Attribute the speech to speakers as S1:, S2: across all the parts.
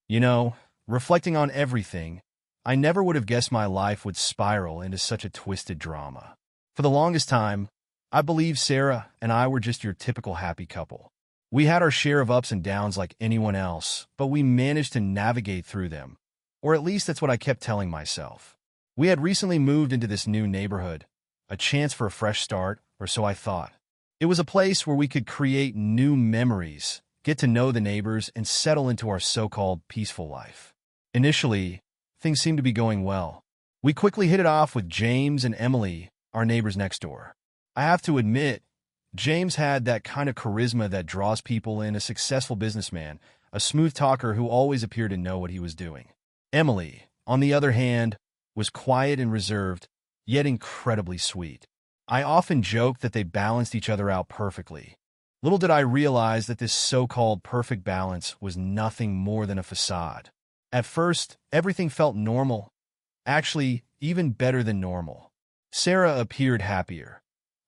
S1: You know, reflecting on everything, I never would have guessed my life would spiral into such a twisted drama. For the longest time, I believed Sarah and I were just your typical happy couple. We had our share of ups and downs like anyone else, but we managed to navigate through them. Or at least that's what I kept telling myself. We had recently moved into this new neighborhood, a chance for a fresh start, or so I thought. It was a place where we could create new memories, get to know the neighbors, and settle into our so-called peaceful life. Initially, things seemed to be going well. We quickly hit it off with James and Emily, our neighbors next door. I have to admit, James had that kind of charisma that draws people in, a successful businessman, a smooth talker who always appeared to know what he was doing. Emily, on the other hand, was quiet and reserved, yet incredibly sweet. I often joked that they balanced each other out perfectly. Little did I realize that this so-called perfect balance was nothing more than a facade. At first, everything felt normal. Actually, even better than normal. Sarah appeared happier.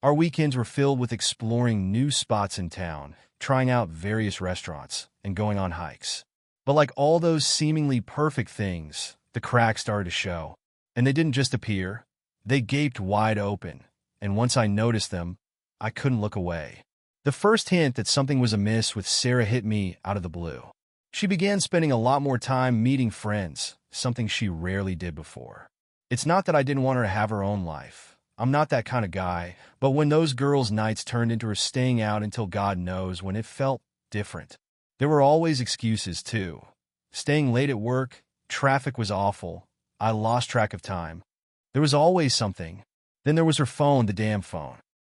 S1: Our weekends were filled with exploring new spots in town, trying out various restaurants, and going on hikes. But like all those seemingly perfect things, the cracks started to show. And they didn't just appear, they gaped wide open. And once I noticed them, I couldn't look away. The first hint that something was amiss with Sarah hit me out of the blue. She began spending a lot more time meeting friends, something she rarely did before. It's not that I didn't want her to have her own life. I'm not that kind of guy, but when those girls' nights turned into her staying out until God knows when, it felt different. There were always excuses, too. Staying late at work, traffic was awful, I lost track of time. There was always something. Then there was her phone, the damn phone.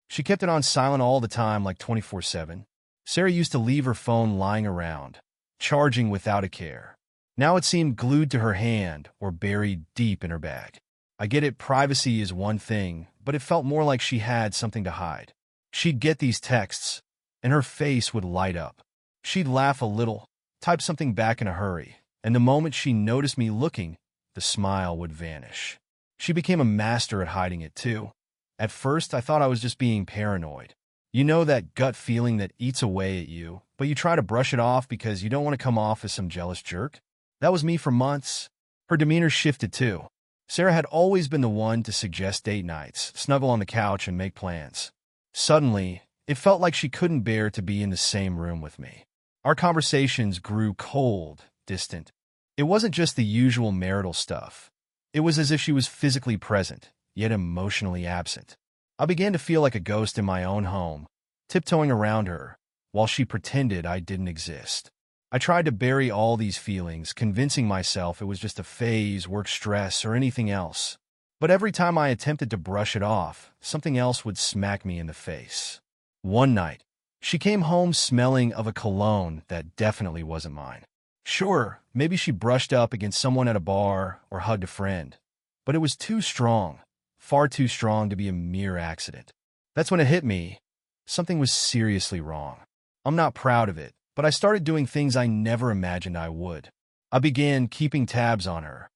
S1: She kept it on silent all the time, like 24/7. Sarah used to leave her phone lying around, charging without a care. Now it seemed glued to her hand or buried deep in her bag. I get it, privacy is one thing, but it felt more like she had something to hide. She'd get these texts, and her face would light up. She'd laugh a little, type something back in a hurry, and the moment she noticed me looking, the smile would vanish. She became a master at hiding it, too. At first, I thought I was just being paranoid. You know that gut feeling that eats away at you, but you try to brush it off because you don't want to come off as some jealous jerk? That was me for months. Her demeanor shifted, too. Sarah had always been the one to suggest date nights, snuggle on the couch, and make plans. Suddenly, it felt like she couldn't bear to be in the same room with me. Our conversations grew cold, distant. It wasn't just the usual marital stuff. It was as if she was physically present, yet emotionally absent. I began to feel like a ghost in my own home, tiptoeing around her, while she pretended I didn't exist. I tried to bury all these feelings, convincing myself it was just a phase, work stress, or anything else. But every time I attempted to brush it off, something else would smack me in the face. One night, she came home smelling of a cologne that definitely wasn't mine. Sure, maybe she brushed up against someone at a bar or hugged a friend, but it was too strong, far too strong to be a mere accident. That's when it hit me. Something was seriously wrong. I'm not proud of it, but I started doing things I never imagined I would. I began keeping tabs on her,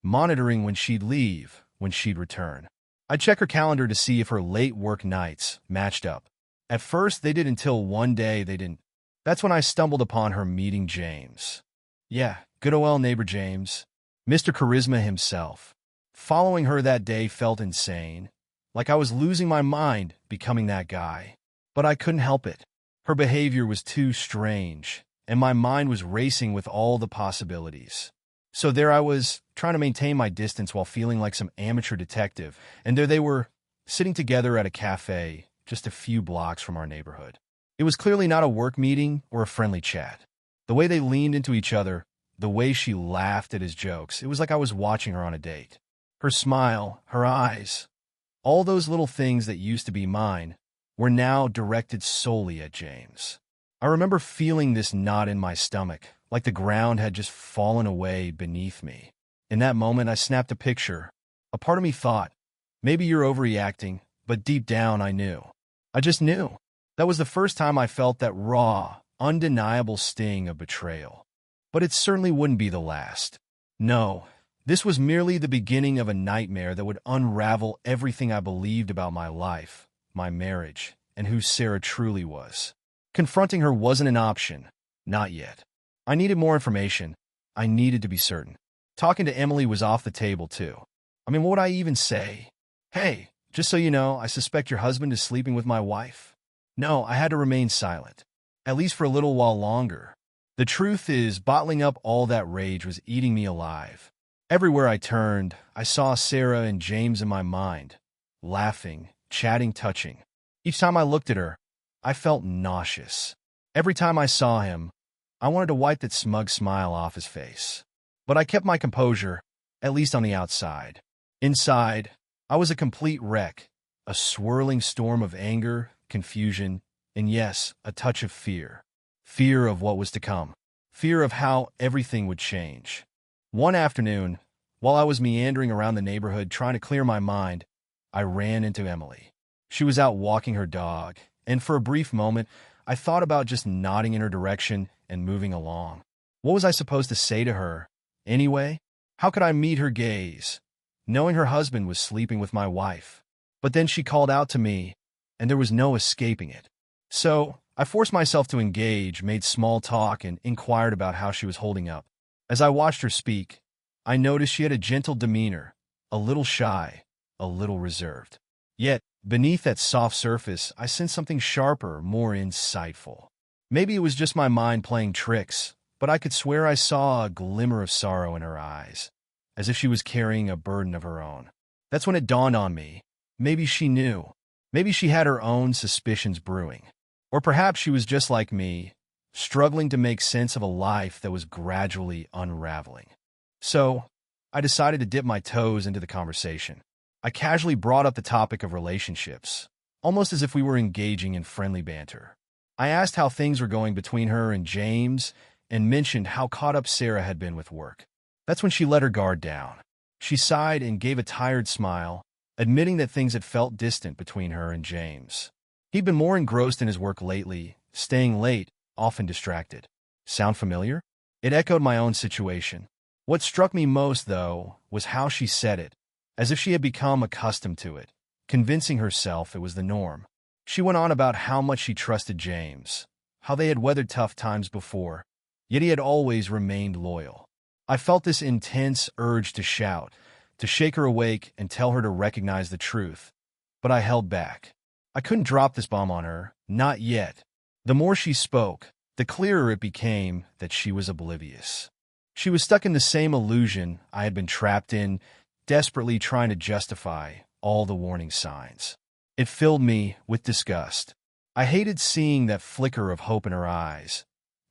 S1: monitoring when she'd leave, when she'd return. I'd check her calendar to see if her late work nights matched up. At first, they did until one day they didn't. That's when I stumbled upon her meeting James. Yeah, good old neighbor James. Mr. Charisma himself. Following her that day felt insane, like I was losing my mind becoming that guy. But I couldn't help it. Her behavior was too strange, and my mind was racing with all the possibilities. So there I was, trying to maintain my distance while feeling like some amateur detective, and there they were, sitting together at a cafe just a few blocks from our neighborhood. It was clearly not a work meeting or a friendly chat. The way they leaned into each other, the way she laughed at his jokes, it was like I was watching her on a date. Her smile, her eyes, all those little things that used to be mine, were now directed solely at James. I remember feeling this knot in my stomach, like the ground had just fallen away beneath me. In that moment, I snapped a picture. A part of me thought, maybe you're overreacting, but deep down I knew. I just knew. That was the first time I felt that raw, undeniable sting of betrayal. But it certainly wouldn't be the last. No, this was merely the beginning of a nightmare that would unravel everything I believed about my life, my marriage, and who Sarah truly was. Confronting her wasn't an option. Not yet. I needed more information. I needed to be certain. Talking to Emily was off the table, too. I mean, what would I even say? Hey, just so you know, I suspect your husband is sleeping with my wife. No, I had to remain silent, at least for a little while longer. The truth is, bottling up all that rage was eating me alive. Everywhere I turned, I saw Sarah and James in my mind, laughing, chatting, touching. Each time I looked at her, I felt nauseous. Every time I saw him, I wanted to wipe that smug smile off his face. But I kept my composure, at least on the outside. Inside, I was a complete wreck, a swirling storm of anger, confusion, and yes, a touch of fear. Fear of what was to come. Fear of how everything would change. One afternoon, while I was meandering around the neighborhood trying to clear my mind, I ran into Emily. She was out walking her dog, and for a brief moment, I thought about just nodding in her direction and moving along. What was I supposed to say to her? Anyway, how could I meet her gaze, knowing her husband was sleeping with my wife? But then she called out to me, and there was no escaping it. So, I forced myself to engage, made small talk, and inquired about how she was holding up. As I watched her speak, I noticed she had a gentle demeanor, a little shy, a little reserved. Yet, beneath that soft surface, I sensed something sharper, more insightful. Maybe it was just my mind playing tricks, but I could swear I saw a glimmer of sorrow in her eyes, as if she was carrying a burden of her own. That's when it dawned on me. Maybe she knew. Maybe she had her own suspicions brewing. Or perhaps she was just like me, struggling to make sense of a life that was gradually unraveling. So, I decided to dip my toes into the conversation. I casually brought up the topic of relationships, almost as if we were engaging in friendly banter. I asked how things were going between her and James, and mentioned how caught up Sarah had been with work. That's when she let her guard down. She sighed and gave a tired smile, admitting that things had felt distant between her and James. He'd been more engrossed in his work lately, staying late, often distracted. Sound familiar? It echoed my own situation. What struck me most, though, was how she said it, as if she had become accustomed to it, convincing herself it was the norm. She went on about how much she trusted James, how they had weathered tough times before, yet he had always remained loyal. I felt this intense urge to shout, to shake her awake and tell her to recognize the truth, but I held back. I couldn't drop this bomb on her, not yet. The more she spoke, the clearer it became that she was oblivious. She was stuck in the same illusion I had been trapped in, desperately trying to justify all the warning signs. It filled me with disgust. I hated seeing that flicker of hope in her eyes,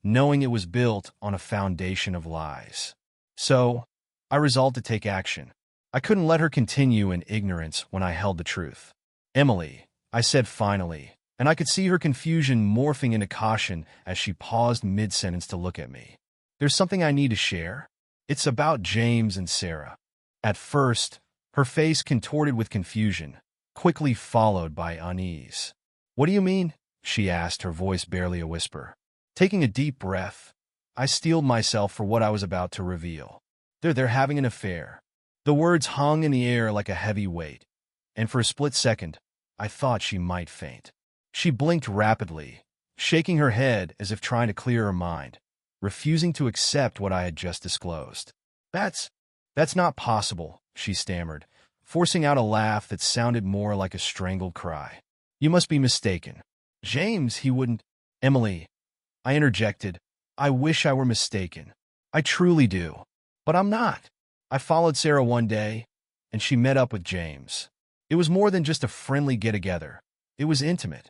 S1: knowing it was built on a foundation of lies. So, I resolved to take action. I couldn't let her continue in ignorance when I held the truth. Emily, I said finally, and I could see her confusion morphing into caution as she paused mid-sentence to look at me. There's something I need to share. It's about James and Sarah. At first, her face contorted with confusion, quickly followed by unease. What do you mean? She asked, her voice barely a whisper. Taking a deep breath, I steeled myself for what I was about to reveal. They're having an affair. The words hung in the air like a heavy weight, and for a split second, I thought she might faint. She blinked rapidly, shaking her head as if trying to clear her mind, refusing to accept what I had just disclosed. That's not possible, she stammered, forcing out a laugh that sounded more like a strangled cry. You must be mistaken. James, he wouldn't— Emily, I interjected. I wish I were mistaken. I truly do. But I'm not. I followed Sarah one day, and she met up with James. It was more than just a friendly get-together. It was intimate.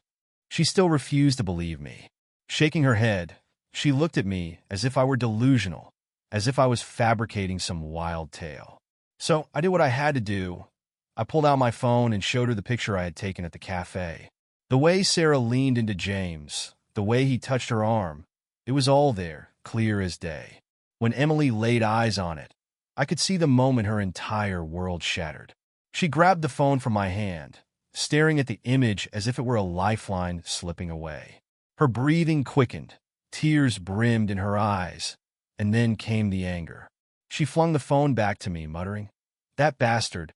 S1: She still refused to believe me. Shaking her head, she looked at me as if I were delusional, as if I was fabricating some wild tale. So I did what I had to do. I pulled out my phone and showed her the picture I had taken at the cafe. The way Sarah leaned into James, the way he touched her arm, it was all there, clear as day. When Emily laid eyes on it, I could see the moment her entire world shattered. She grabbed the phone from my hand, staring at the image as if it were a lifeline slipping away. Her breathing quickened, tears brimmed in her eyes, and then came the anger. She flung the phone back to me, muttering, "That bastard."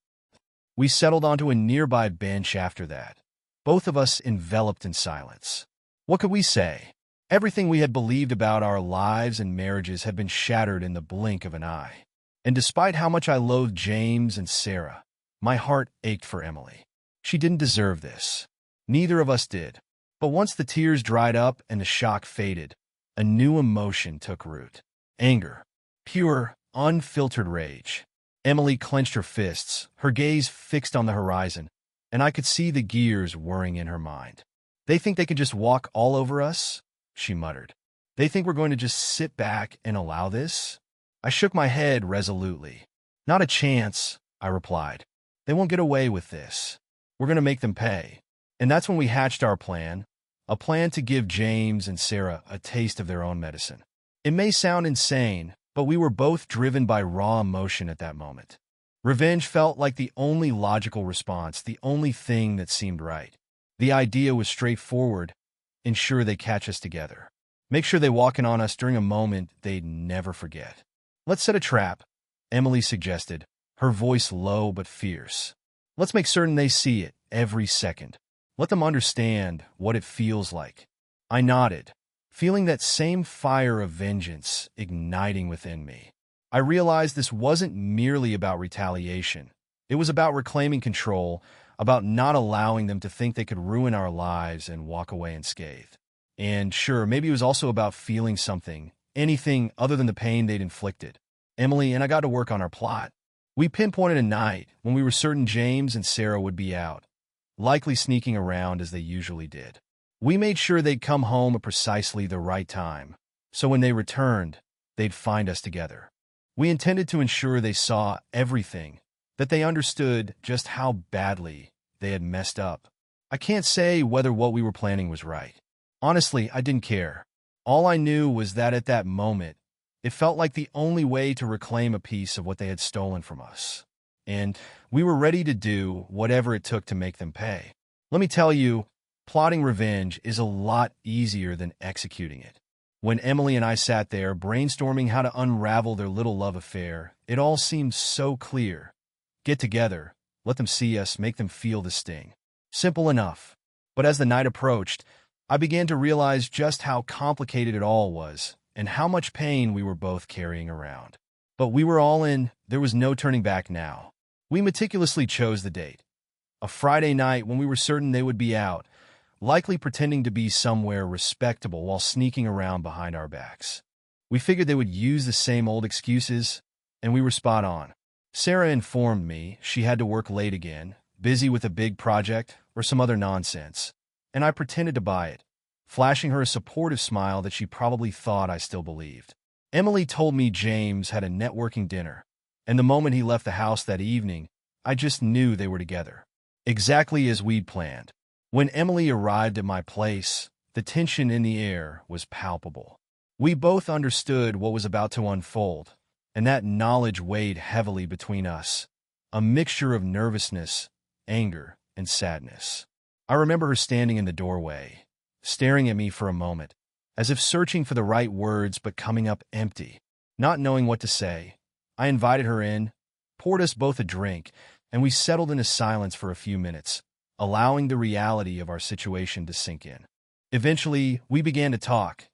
S1: We settled onto a nearby bench after that, both of us enveloped in silence. What could we say? Everything we had believed about our lives and marriages had been shattered in the blink of an eye. And despite how much I loathed James and Sarah, my heart ached for Emily. She didn't deserve this. Neither of us did. But once the tears dried up and the shock faded, a new emotion took root. Anger. Pure, unfiltered rage. Emily clenched her fists, her gaze fixed on the horizon, and I could see the gears whirring in her mind. "They think they can just walk all over us?" she muttered. "They think we're going to just sit back and allow this?" I shook my head resolutely. "Not a chance," I replied. "They won't get away with this. We're going to make them pay." And that's when we hatched our plan, a plan to give James and Sarah a taste of their own medicine. It may sound insane, but we were both driven by raw emotion at that moment. Revenge felt like the only logical response, the only thing that seemed right. The idea was straightforward: ensure they catch us together. Make sure they walk in on us during a moment they'd never forget. "Let's set a trap," Emily suggested, her voice low but fierce. "Let's make certain they see it every second. Let them understand what it feels like." I nodded, feeling that same fire of vengeance igniting within me. I realized this wasn't merely about retaliation. It was about reclaiming control, about not allowing them to think they could ruin our lives and walk away unscathed. And sure, maybe it was also about feeling something, anything other than the pain they'd inflicted. Emily and I got to work on our plot. We pinpointed a night when we were certain James and Sarah would be out, likely sneaking around as they usually did. We made sure they'd come home at precisely the right time, so when they returned, they'd find us together. We intended to ensure they saw everything, that they understood just how badly they had messed up. I can't say whether what we were planning was right. Honestly, I didn't care. All I knew was that at that moment, it felt like the only way to reclaim a piece of what they had stolen from us. And we were ready to do whatever it took to make them pay. Let me tell you, plotting revenge is a lot easier than executing it. When Emily and I sat there brainstorming how to unravel their little love affair, it all seemed so clear. Get together, let them see us, make them feel the sting. Simple enough. But as the night approached, I began to realize just how complicated it all was and how much pain we were both carrying around. But we were all in, there was no turning back now. We meticulously chose the date. A Friday night when we were certain they would be out, likely pretending to be somewhere respectable while sneaking around behind our backs. We figured they would use the same old excuses, and we were spot on. Sarah informed me she had to work late again, busy with a big project or some other nonsense, and I pretended to buy it, flashing her a supportive smile that she probably thought I still believed. Emily told me James had a networking dinner, and the moment he left the house that evening, I just knew they were together. Exactly as we'd planned. When Emily arrived at my place, the tension in the air was palpable. We both understood what was about to unfold, and that knowledge weighed heavily between us, a mixture of nervousness, anger, and sadness. I remember her standing in the doorway, staring at me for a moment, as if searching for the right words but coming up empty. Not knowing what to say, I invited her in, poured us both a drink, and we settled into silence for a few minutes, allowing the reality of our situation to sink in. Eventually, we began to talk,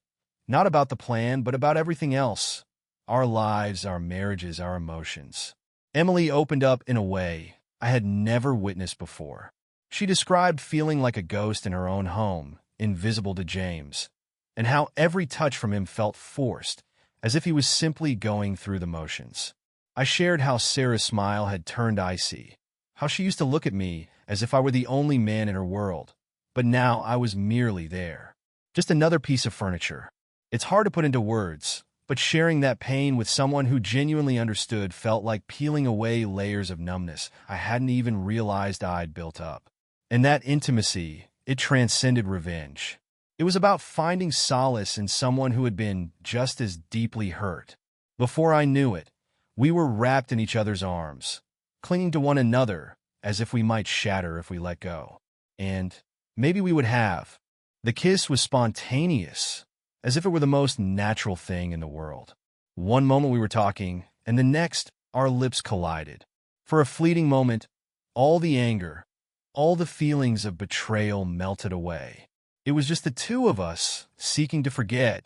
S1: not about the plan, but about everything else. Our lives, our marriages, our emotions. Emily opened up in a way I had never witnessed before. She described feeling like a ghost in her own home, invisible to James, and how every touch from him felt forced, as if he was simply going through the motions. I shared how Sarah's smile had turned icy, how she used to look at me as if I were the only man in her world, but now I was merely there. Just another piece of furniture. It's hard to put into words, but sharing that pain with someone who genuinely understood felt like peeling away layers of numbness I hadn't even realized I'd built up. And that intimacy, it transcended revenge. It was about finding solace in someone who had been just as deeply hurt. Before I knew it, we were wrapped in each other's arms, clinging to one another as if we might shatter if we let go. And maybe we would have. The kiss was spontaneous, as if it were the most natural thing in the world. One moment we were talking, and the next, our lips collided. For a fleeting moment, all the anger, all the feelings of betrayal melted away. It was just the two of us, seeking to forget,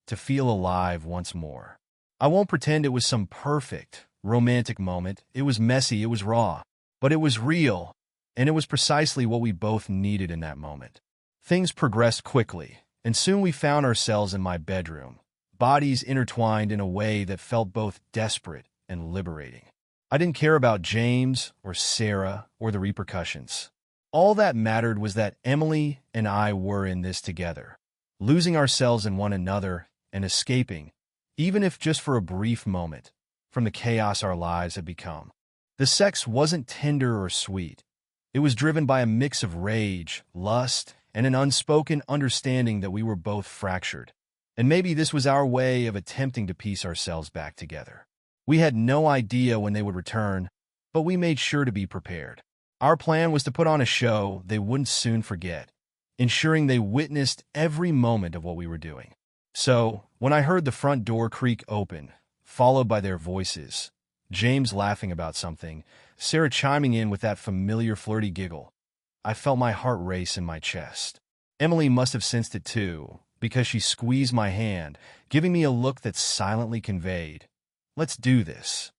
S1: to feel alive once more. I won't pretend it was some perfect, romantic moment. It was messy, it was raw, but it was real, and it was precisely what we both needed in that moment. Things progressed quickly, and soon we found ourselves in my bedroom, bodies intertwined in a way that felt both desperate and liberating. I didn't care about James or Sarah or the repercussions. All that mattered was that Emily and I were in this together, losing ourselves in one another and escaping, even if just for a brief moment, from the chaos our lives had become. The sex wasn't tender or sweet. It was driven by a mix of rage, lust, and an unspoken understanding that we were both fractured. And maybe this was our way of attempting to piece ourselves back together. We had no idea when they would return, but we made sure to be prepared. Our plan was to put on a show they wouldn't soon forget, ensuring they witnessed every moment of what we were doing. So, when I heard the front door creak open, followed by their voices, James laughing about something, Sarah chiming in with that familiar flirty giggle, I felt my heart race in my chest. Emily must have sensed it too, because she squeezed my hand, giving me a look that silently conveyed, "Let's do this."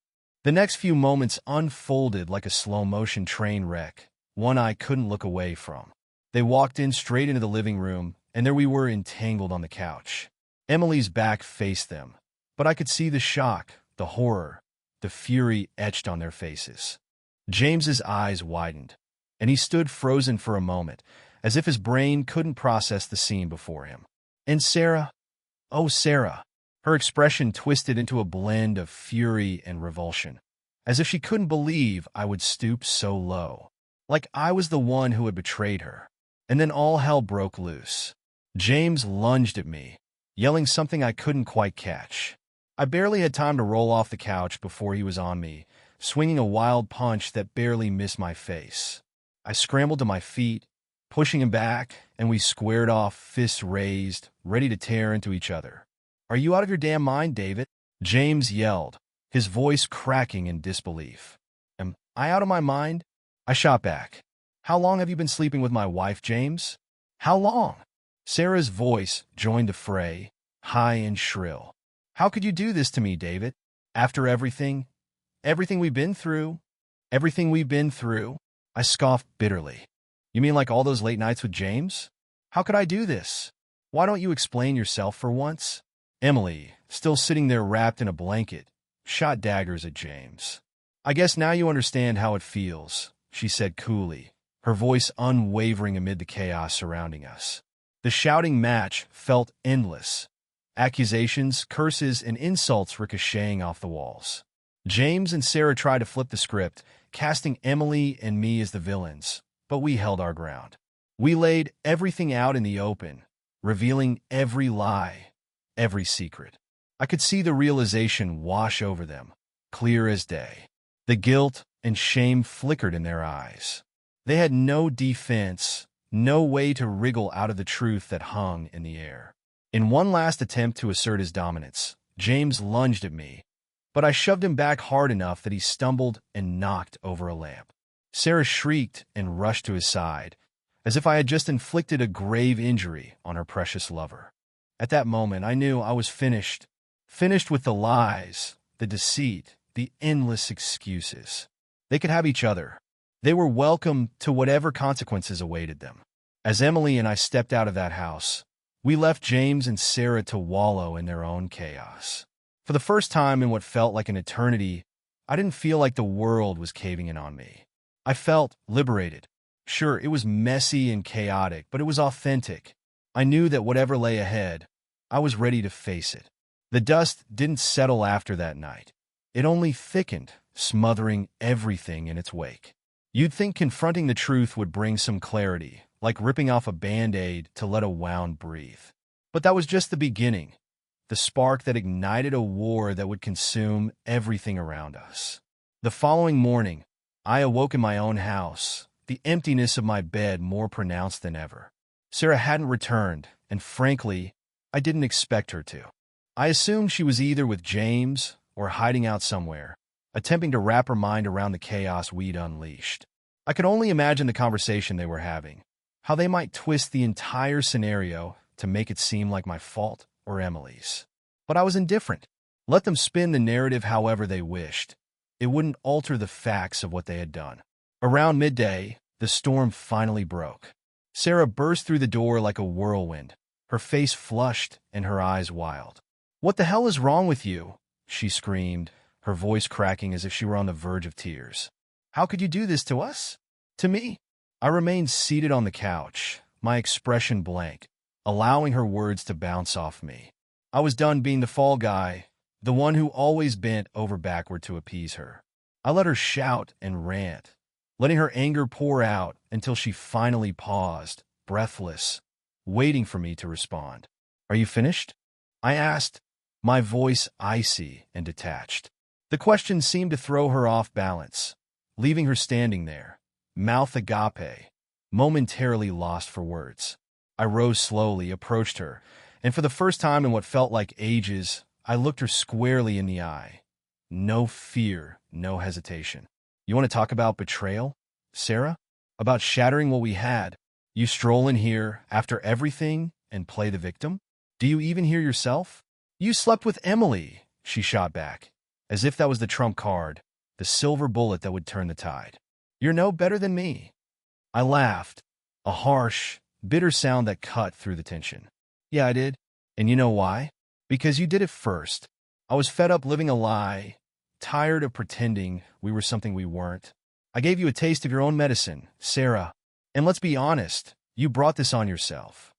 S1: The next few moments unfolded like a slow-motion train wreck, one I couldn't look away from. They walked in straight into the living room, and there we were entangled on the couch. Emily's back faced them, but I could see the shock, the horror, the fury etched on their faces. James's eyes widened, and he stood frozen for a moment, as if his brain couldn't process the scene before him. And Sarah? Oh, Sarah! Her expression twisted into a blend of fury and revulsion, as if she couldn't believe I would stoop so low, like I was the one who had betrayed her. And then all hell broke loose. James lunged at me, yelling something I couldn't quite catch. I barely had time to roll off the couch before he was on me, swinging a wild punch that barely missed my face. I scrambled to my feet, pushing him back, and we squared off, fists raised, ready to tear into each other. "Are you out of your damn mind, David?" James yelled, his voice cracking in disbelief. "Am I out of my mind?" I shot back. "How long have you been sleeping with my wife, James? How long?" Sarah's voice joined the fray, high and shrill. "How could you do this to me, David? After everything? Everything we've been through? Everything we've been through?" I scoffed bitterly. "You mean like all those late nights with James? How could I do this? Why don't you explain yourself for once?" Emily, still sitting there wrapped in a blanket, shot daggers at James. "I guess now you understand how it feels," she said coolly, her voice unwavering amid the chaos surrounding us. The shouting match felt endless, accusations, curses, and insults ricocheting off the walls. James and Sarah tried to flip the script, casting Emily and me as the villains, but we held our ground. We laid everything out in the open, revealing every lie, every secret. I could see the realization wash over them, clear as day. The guilt and shame flickered in their eyes. They had no defense, no way to wriggle out of the truth that hung in the air. In one last attempt to assert his dominance, James lunged at me, but I shoved him back hard enough that he stumbled and knocked over a lamp. Sarah shrieked and rushed to his side, as if I had just inflicted a grave injury on her precious lover. At that moment, I knew I was finished. Finished with the lies, the deceit, the endless excuses. They could have each other. They were welcome to whatever consequences awaited them. As Emily and I stepped out of that house, we left James and Sarah to wallow in their own chaos. For the first time in what felt like an eternity, I didn't feel like the world was caving in on me. I felt liberated. Sure, it was messy and chaotic, but it was authentic. I knew that whatever lay ahead, I was ready to face it. The dust didn't settle after that night. It only thickened, smothering everything in its wake. You'd think confronting the truth would bring some clarity, like ripping off a Band-Aid to let a wound breathe. But that was just the beginning, the spark that ignited a war that would consume everything around us. The following morning, I awoke in my own house, the emptiness of my bed more pronounced than ever. Sarah hadn't returned, and frankly, I didn't expect her to. I assumed she was either with James or hiding out somewhere, attempting to wrap her mind around the chaos we'd unleashed. I could only imagine the conversation they were having, how they might twist the entire scenario to make it seem like my fault or Emily's. But I was indifferent. Let them spin the narrative however they wished. It wouldn't alter the facts of what they had done. Around midday, the storm finally broke. Sarah burst through the door like a whirlwind, her face flushed and her eyes wild. "What the hell is wrong with you?" she screamed, her voice cracking as if she were on the verge of tears. "How could you do this to us?" To me? I remained seated on the couch, my expression blank, allowing her words to bounce off me. I was done being the fall guy, the one who always bent over backward to appease her. I let her shout and rant, letting her anger pour out until she finally paused, breathless, waiting for me to respond. "Are you finished?" I asked, my voice icy and detached. The question seemed to throw her off balance, leaving her standing there, mouth agape, momentarily lost for words. I rose slowly, approached her, and for the first time in what felt like ages, I looked her squarely in the eye. No fear, no hesitation. "You want to talk about betrayal, Sarah? About shattering what we had? You stroll in here after everything and play the victim? Do you even hear yourself?" "You slept with Emily," she shot back, as if that was the trump card, the silver bullet that would turn the tide. "You're no better than me." I laughed, a harsh, bitter sound that cut through the tension. "Yeah, I did. And you know why? Because you did it first. I was fed up living a lie, tired of pretending we were something we weren't. I gave you a taste of your own medicine, Sarah. And let's be honest, you brought this on yourself."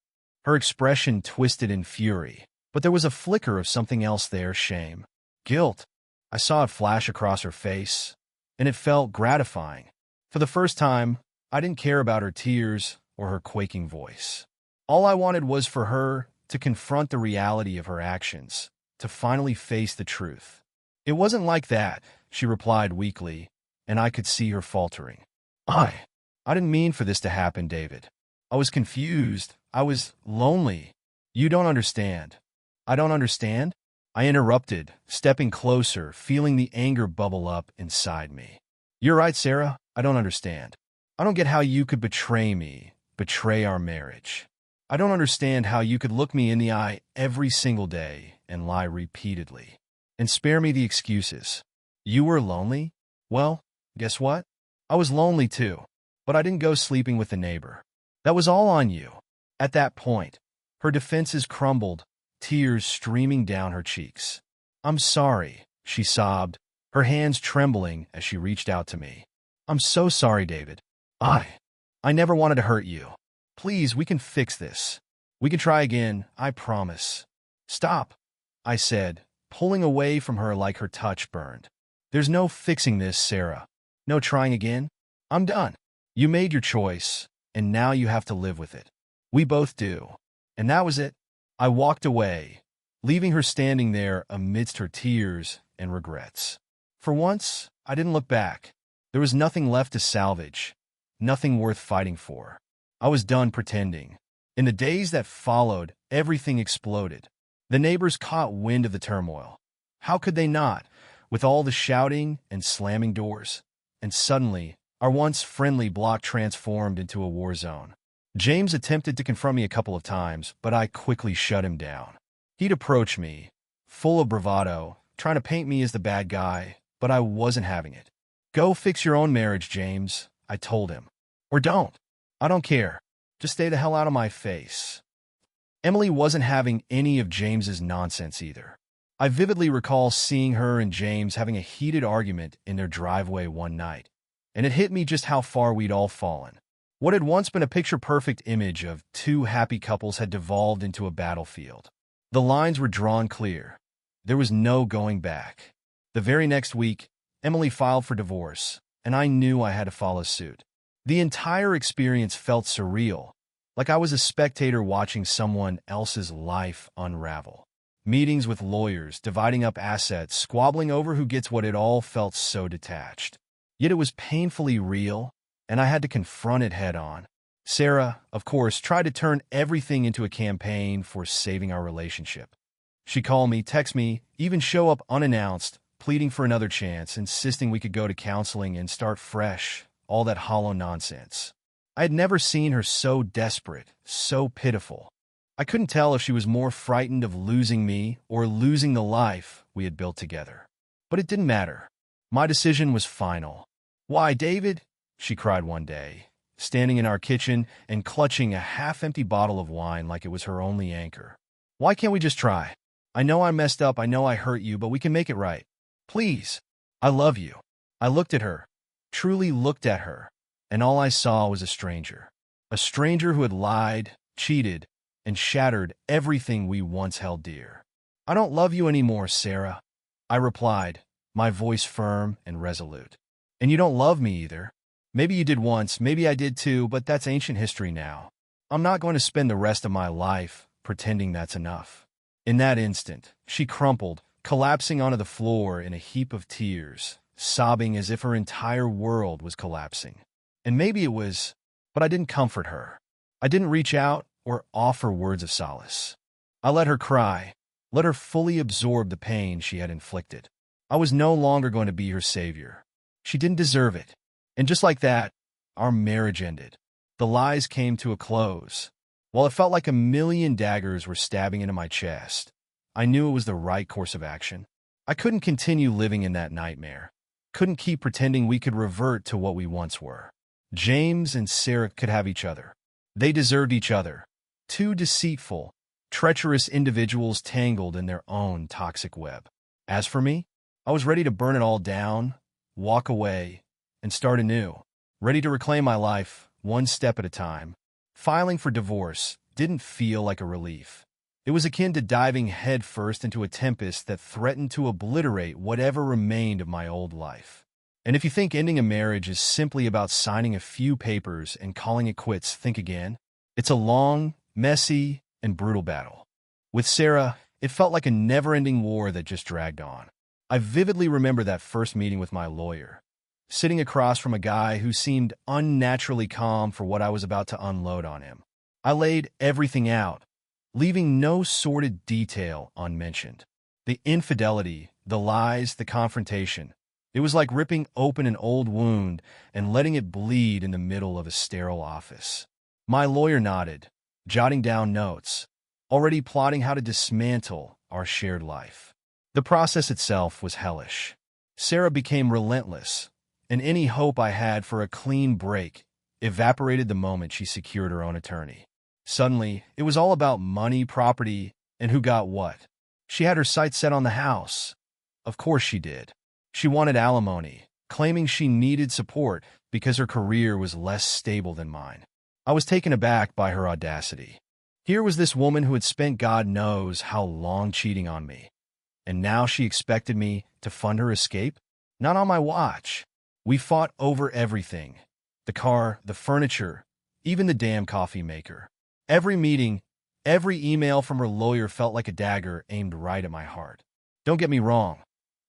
S1: Her expression twisted in fury, but there was a flicker of something else there, shame, guilt. I saw it flash across her face, and it felt gratifying. For the first time, I didn't care about her tears or her quaking voice. All I wanted was for her to confront the reality of her actions, to finally face the truth. "It wasn't like that," she replied weakly, and I could see her faltering. I didn't mean for this to happen, David. I was confused. I was lonely. You don't understand." "I don't understand?" I interrupted, stepping closer, feeling the anger bubble up inside me. "You're right, Sarah. I don't understand. I don't get how you could betray me, betray our marriage. I don't understand how you could look me in the eye every single day and lie repeatedly. And spare me the excuses. You were lonely? Well, guess what? I was lonely too. But I didn't go sleeping with the neighbor. That was all on you." At that point, her defenses crumbled, tears streaming down her cheeks. "I'm sorry," she sobbed, her hands trembling as she reached out to me. "I'm so sorry, David. I never wanted to hurt you. Please, we can fix this. We can try again, I promise." "Stop," I said, pulling away from her like her touch burned. "There's no fixing this, Sarah. No trying again. I'm done. You made your choice, and now you have to live with it. We both do." And that was it. I walked away, leaving her standing there amidst her tears and regrets. For once, I didn't look back. There was nothing left to salvage, nothing worth fighting for. I was done pretending. In the days that followed, everything exploded. The neighbors caught wind of the turmoil. How could they not, with all the shouting and slamming doors? And suddenly, our once friendly block transformed into a war zone. James attempted to confront me a couple of times, but I quickly shut him down. He'd approach me, full of bravado, trying to paint me as the bad guy, but I wasn't having it. "Go fix your own marriage, James," I told him. "Or don't. I don't care. Just stay the hell out of my face." Emily wasn't having any of James's nonsense either. I vividly recall seeing her and James having a heated argument in their driveway one night, and it hit me just how far we'd all fallen. What had once been a picture-perfect image of two happy couples had devolved into a battlefield. The lines were drawn clear. There was no going back. The very next week, Emily filed for divorce, and I knew I had to follow suit. The entire experience felt surreal, like I was a spectator watching someone else's life unravel. Meetings with lawyers, dividing up assets, squabbling over who gets what, it all felt so detached. Yet it was painfully real, and I had to confront it head-on. Sarah, of course, tried to turn everything into a campaign for saving our relationship. She'd call me, text me, even show up unannounced, pleading for another chance, insisting we could go to counseling and start fresh, all that hollow nonsense. I had never seen her so desperate, so pitiful. I couldn't tell if she was more frightened of losing me or losing the life we had built together. But it didn't matter. My decision was final. "Why, David?" she cried one day, standing in our kitchen and clutching a half-empty bottle of wine like it was her only anchor. "Why can't we just try? I know I messed up, I know I hurt you, but we can make it right. Please. I love you." I looked at her, truly looked at her, and all I saw was a stranger. A stranger who had lied, cheated, and shattered everything we once held dear. "I don't love you anymore, Sarah," I replied, my voice firm and resolute. "And you don't love me either. Maybe you did once, maybe I did too, but that's ancient history now. I'm not going to spend the rest of my life pretending that's enough." In that instant, she crumpled, collapsing onto the floor in a heap of tears, sobbing as if her entire world was collapsing. And maybe it was, but I didn't comfort her. I didn't reach out or offer words of solace. I let her cry, let her fully absorb the pain she had inflicted. I was no longer going to be her savior. She didn't deserve it. And just like that, our marriage ended. The lies came to a close. While it felt like a million daggers were stabbing into my chest, I knew it was the right course of action. I couldn't continue living in that nightmare. Couldn't keep pretending we could revert to what we once were. James and Sarah could have each other. They deserved each other. Two deceitful, treacherous individuals tangled in their own toxic web. As for me, I was ready to burn it all down, walk away, and start anew. Ready to reclaim my life, one step at a time. Filing for divorce didn't feel like a relief. It was akin to diving headfirst into a tempest that threatened to obliterate whatever remained of my old life. And if you think ending a marriage is simply about signing a few papers and calling it quits, think again. It's a long, messy, and brutal battle. With Sarah, it felt like a never-ending war that just dragged on. I vividly remember that first meeting with my lawyer, sitting across from a guy who seemed unnaturally calm for what I was about to unload on him. I laid everything out, leaving no sordid detail unmentioned. The infidelity, the lies, the confrontation. It was like ripping open an old wound and letting it bleed in the middle of a sterile office. My lawyer nodded, jotting down notes, already plotting how to dismantle our shared life. The process itself was hellish. Sarah became relentless, and any hope I had for a clean break evaporated the moment she secured her own attorney. Suddenly, it was all about money, property, and who got what. She had her sights set on the house. Of course she did. She wanted alimony, claiming she needed support because her career was less stable than mine. I was taken aback by her audacity. Here was this woman who had spent God knows how long cheating on me, and now she expected me to fund her escape? Not on my watch. We fought over everything. The car, the furniture, even the damn coffee maker. Every meeting, every email from her lawyer felt like a dagger aimed right at my heart. Don't get me wrong.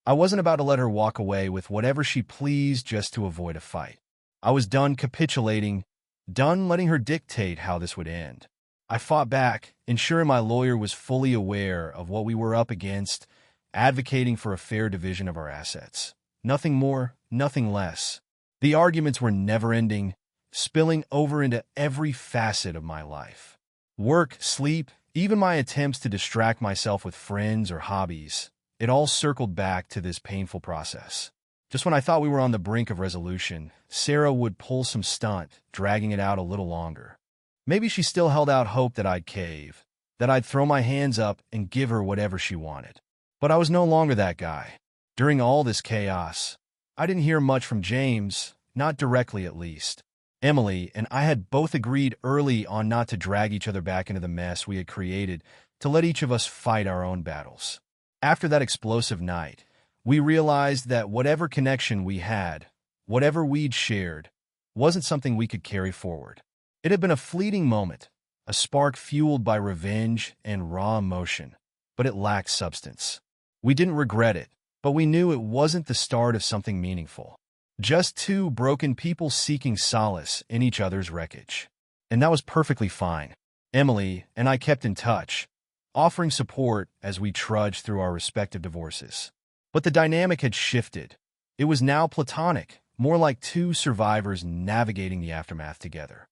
S1: I wasn't about to let her walk away with whatever she pleased just to avoid a fight. I was done capitulating, done letting her dictate how this would end. I fought back, ensuring my lawyer was fully aware of what we were up against, advocating for a fair division of our assets. Nothing more, nothing less. The arguments were never-ending, spilling over into every facet of my life. Work, sleep, even my attempts to distract myself with friends or hobbies, it all circled back to this painful process. Just when I thought we were on the brink of resolution, Sarah would pull some stunt, dragging it out a little longer. Maybe she still held out hope that I'd cave, that I'd throw my hands up and give her whatever she wanted. But I was no longer that guy. During all this chaos, I didn't hear much from James, not directly at least. Emily and I had both agreed early on not to drag each other back into the mess we had created, to let each of us fight our own battles. After that explosive night, we realized that whatever connection we had, whatever we'd shared, wasn't something we could carry forward. It had been a fleeting moment, a spark fueled by revenge and raw emotion, but it lacked substance. We didn't regret it, but we knew it wasn't the start of something meaningful. Just two broken people seeking solace in each other's wreckage. And that was perfectly fine. Emily and I kept in touch, offering support as we trudged through our respective divorces. But the dynamic had shifted. It was now platonic, more like two survivors navigating the aftermath together.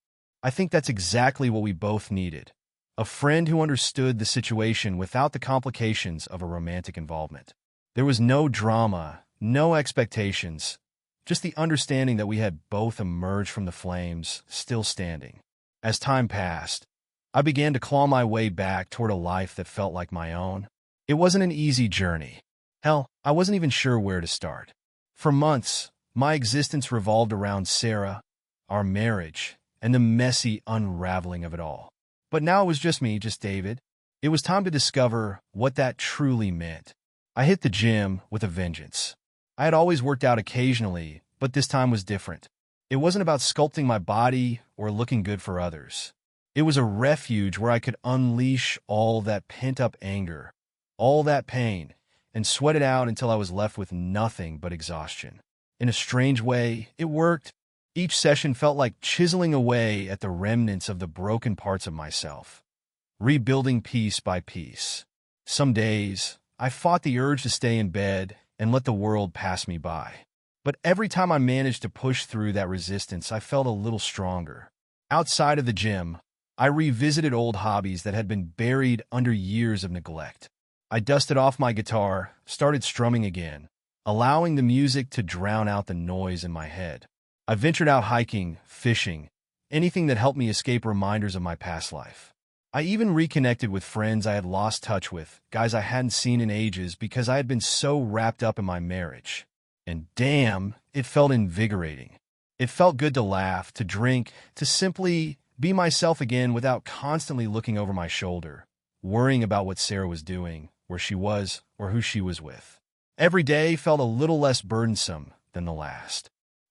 S1: I think that's exactly what we both needed. A friend who understood the situation without the complications of a romantic involvement. There was no drama, no expectations, just the understanding that we had both emerged from the flames, still standing. As time passed, I began to claw my way back toward a life that felt like my own. It wasn't an easy journey. Hell, I wasn't even sure where to start. For months, my existence revolved around Sarah, our marriage, and the messy unraveling of it all. But now it was just me, just David. It was time to discover what that truly meant. I hit the gym with a vengeance. I had always worked out occasionally, but this time was different. It wasn't about sculpting my body or looking good for others. It was a refuge where I could unleash all that pent-up anger, all that pain, and sweat it out until I was left with nothing but exhaustion. In a strange way, it worked. Each session felt like chiseling away at the remnants of the broken parts of myself, rebuilding piece by piece. Some days, I fought the urge to stay in bed and let the world pass me by. But every time I managed to push through that resistance, I felt a little stronger. Outside of the gym, I revisited old hobbies that had been buried under years of neglect. I dusted off my guitar, started strumming again, allowing the music to drown out the noise in my head. I ventured out hiking, fishing, anything that helped me escape reminders of my past life. I even reconnected with friends I had lost touch with, guys I hadn't seen in ages because I had been so wrapped up in my marriage. And damn, it felt invigorating. It felt good to laugh, to drink, to simply be myself again without constantly looking over my shoulder, worrying about what Sarah was doing, where she was, or who she was with. Every day felt a little less burdensome than the last.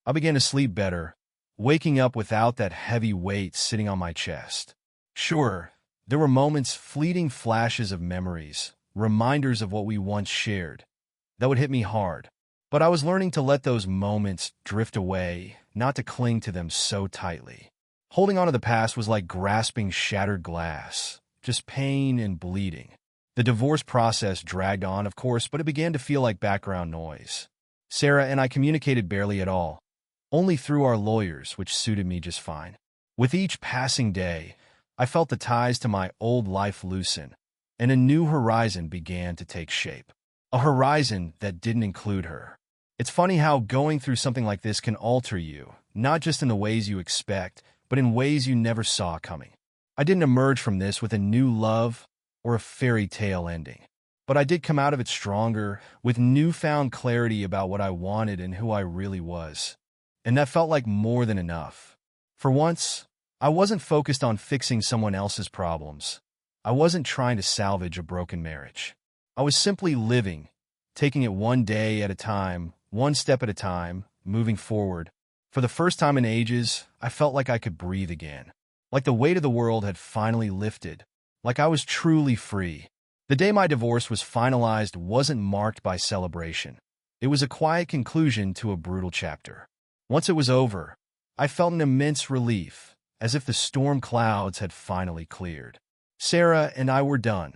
S1: I began to sleep better, waking up without that heavy weight sitting on my chest. Sure, there were moments, fleeting flashes of memories, reminders of what we once shared, that would hit me hard. But I was learning to let those moments drift away, not to cling to them so tightly. Holding on to the past was like grasping shattered glass, just pain and bleeding. The divorce process dragged on, of course, but it began to feel like background noise. Sarah and I communicated barely at all, only through our lawyers, which suited me just fine. With each passing day, I felt the ties to my old life loosen, and a new horizon began to take shape. A horizon that didn't include her. It's funny how going through something like this can alter you, not just in the ways you expect, but in ways you never saw coming. I didn't emerge from this with a new love or a fairy tale ending, but I did come out of it stronger, with newfound clarity about what I wanted and who I really was. And that felt like more than enough. For once, I wasn't focused on fixing someone else's problems. I wasn't trying to salvage a broken marriage. I was simply living, taking it one day at a time, one step at a time, moving forward. For the first time in ages, I felt like I could breathe again. Like the weight of the world had finally lifted. Like I was truly free. The day my divorce was finalized wasn't marked by celebration. It was a quiet conclusion to a brutal chapter. Once it was over, I felt an immense relief, as if the storm clouds had finally cleared. Sarah and I were done.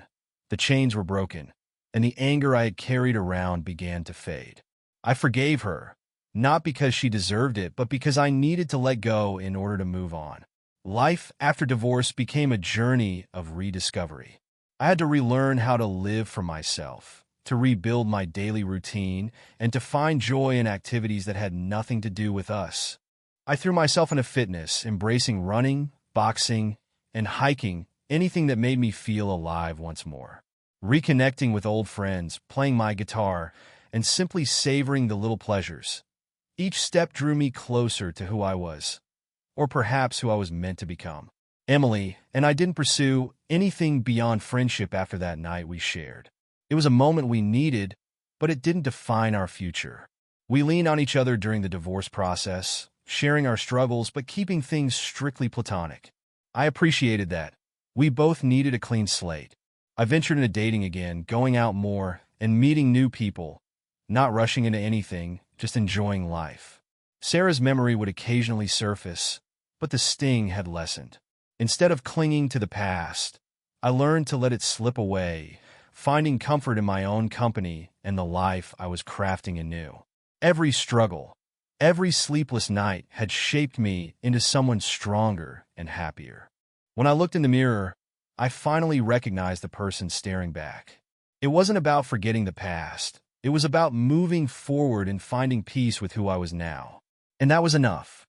S1: The chains were broken, and the anger I had carried around began to fade. I forgave her, not because she deserved it, but because I needed to let go in order to move on. Life after divorce became a journey of rediscovery. I had to relearn how to live for myself, to rebuild my daily routine, and to find joy in activities that had nothing to do with us. I threw myself into fitness, embracing running, boxing, and hiking, anything that made me feel alive once more. Reconnecting with old friends, playing my guitar, and simply savoring the little pleasures. Each step drew me closer to who I was, or perhaps who I was meant to become. Emily and I didn't pursue anything beyond friendship after that night we shared. It was a moment we needed, but it didn't define our future. We leaned on each other during the divorce process, sharing our struggles but keeping things strictly platonic. I appreciated that. We both needed a clean slate. I ventured into dating again, going out more, and meeting new people, not rushing into anything, just enjoying life. Sarah's memory would occasionally surface, but the sting had lessened. Instead of clinging to the past, I learned to let it slip away, finding comfort in my own company and the life I was crafting anew. Every struggle, Every sleepless night had shaped me into someone stronger and happier. When I looked in the mirror, I finally recognized the person staring back. It wasn't about forgetting the past. It was about moving forward and finding peace with who I was now. And that was enough.